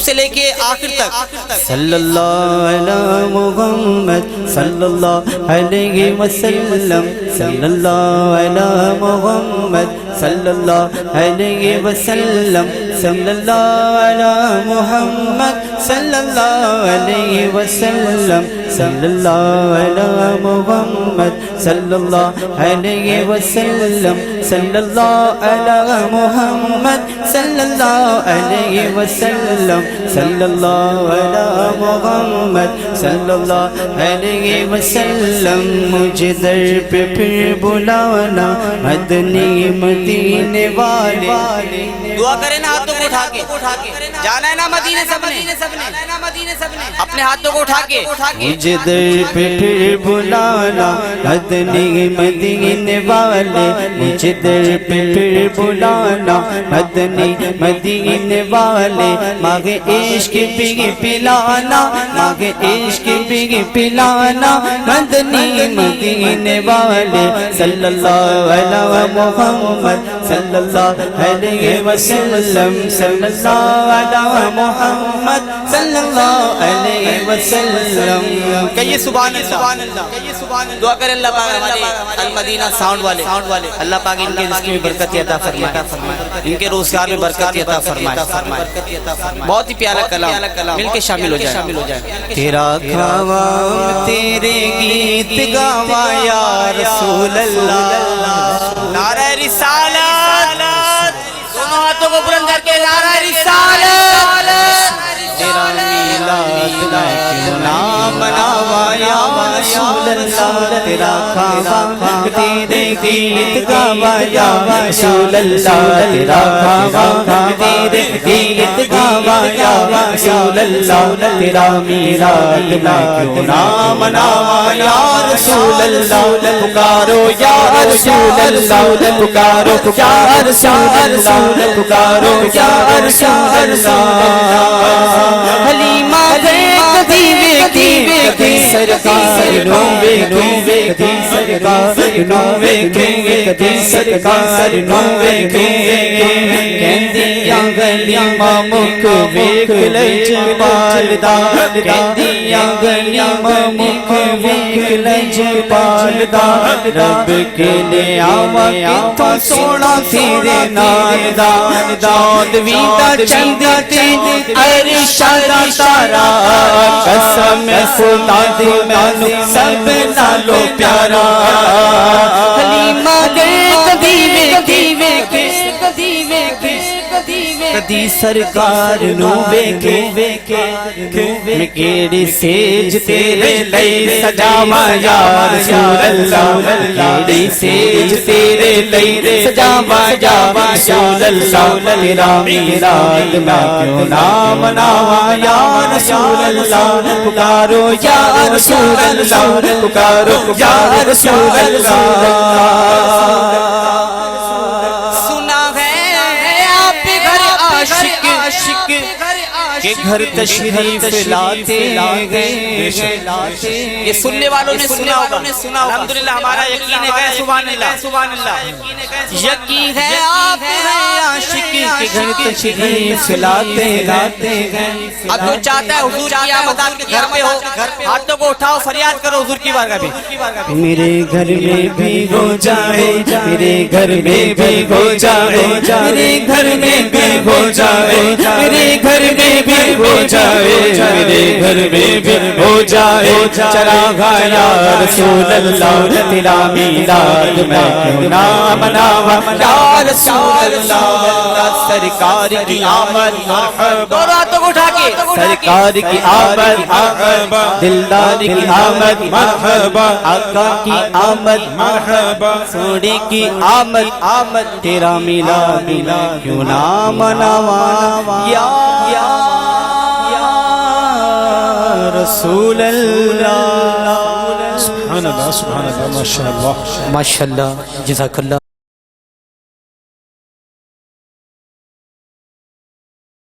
سے لے کے آخر تک صلی اللہ علی محمد صلی اللہ علیہ وسلم صلی اللہ علی محمد صلی اللہ علیہ وسلم صلی اللہ علی محمد صلی اللہ علیہ وسلم صلی اللہ علی محمد صلی اللہ علیہ وسلم صلی اللہ علی محمد صلی اللہ علیہ وسلم صلی اللہ علی محمد صلی اللہ علیہ وسلم مجھے در پہ پھر بلانا مدنی مدینے والے دعا کریں نا ہاتھوں کو اٹھا کے جانا ہے نا مدینے سب نے اپنے ہاتھوں کو اٹھا کے مجھے در پہ پھر بلانا مدنی مدینے والے مجھے در پہ پھر بلانا مدنی مدینے والے ماغ عشق بھی پلانا ماغ عشق بھی پلانا مدنی مدینے والے صلی اللہ علیہ محمد صلی اللہ علیہ وسلم صلی اللہ علیہ محمد صلی اللہ علیہ وسلم کہیے سبحان اللہ دعا کریں اللہ پاک ہمارے المدینہ ساؤنڈ والے اللہ پاک ان کے رزق میں برکت عطا فرمائے ان کے روزگار میں برکت عطا فرمائے بہت ہی پیارا کلام مل کے شامل ہو جائے تیرا کھاوا تیرے گیت گاوا یا رسول اللہ نعرہ رسالت دونوں ہاتھوں کو بلند کر کے نعرہ رسالت تیرا میلاد میں کیوں نہ مناوا یا رسول اللہ تیرا کھاوا تیرے گیت گاوا یا رسول اللہ تیرا کھاوا تیرے گیت گاوا یا رسول اللہ تیرا میلاد میں کیوں نہ مناوا یا رسول اللہ پکارو یا رسول اللہ پکارو یا رسول اللہ پکارو یا رسول اللہ حلیمہ کدی ویکھی سرکار نو ویکھی کدی سرکار نو ویکھی کدی سرکار نو ویکھی کہندیاں گلیاں مکھ ویکھ لے جمال دا کہندیاں گلیاں مکھ ویکھ لے جمال دا رب کے لے آوا کتھوں سونا تیرے نام دا داؤد وی دا چند تے ارشاد تارا قسم خدا دی مینوں سب نالوں پیارا حلیمہ کدی ویکھی کدی سرکار نو ویکھے میں کیڑی سیج تیرے لئی سجاواں یا رسول اللہ کیڑی سیج تیرے لئی سجاواں یا رسول اللہ تیرا میلاد میں کیوں نہ مناواں یا رسول اللہ پکارو یا رسول اللہ پکارو یا رسول اللہ کہ گھر تشریف لاتے گئے یہ سننے والوں نے سنا ہوگا الحمدللہ ہمارا یقین ہے سبحان اللہ یقین ہے آپ عاشق کہ گھر تشریف لاتے گئے اب جو چاہتا ہے حضور کی آمد آپ کے گھر میں ہو ہاتھوں کو اٹھاؤ فریاد کرو حضور کی بارگاہ میں میرے گھر میں بھی ہو جائے میرے گھر میں بھی ہو جائے میرے گھر میں بھی ہو جائے میرے گھر میں بھی ہو جائے میرے گھر میں بھی ہو جائے چراغا یا رسول اللہ تیرا میلاد میں کیوں نہ مناواں یا رسول اللہ سرکار کی آمد مرحبا ہاتھوں کو اٹھا کے سرکار کی آمد مرحبا دلدار کی آمد مرحبا آقا کی آمد مرحبا سونے کی آمد تیرا میلاد کیوں نہ مناواں یا رسول اللہ سبحان اللہ ماشاءاللہ جزاک اللہ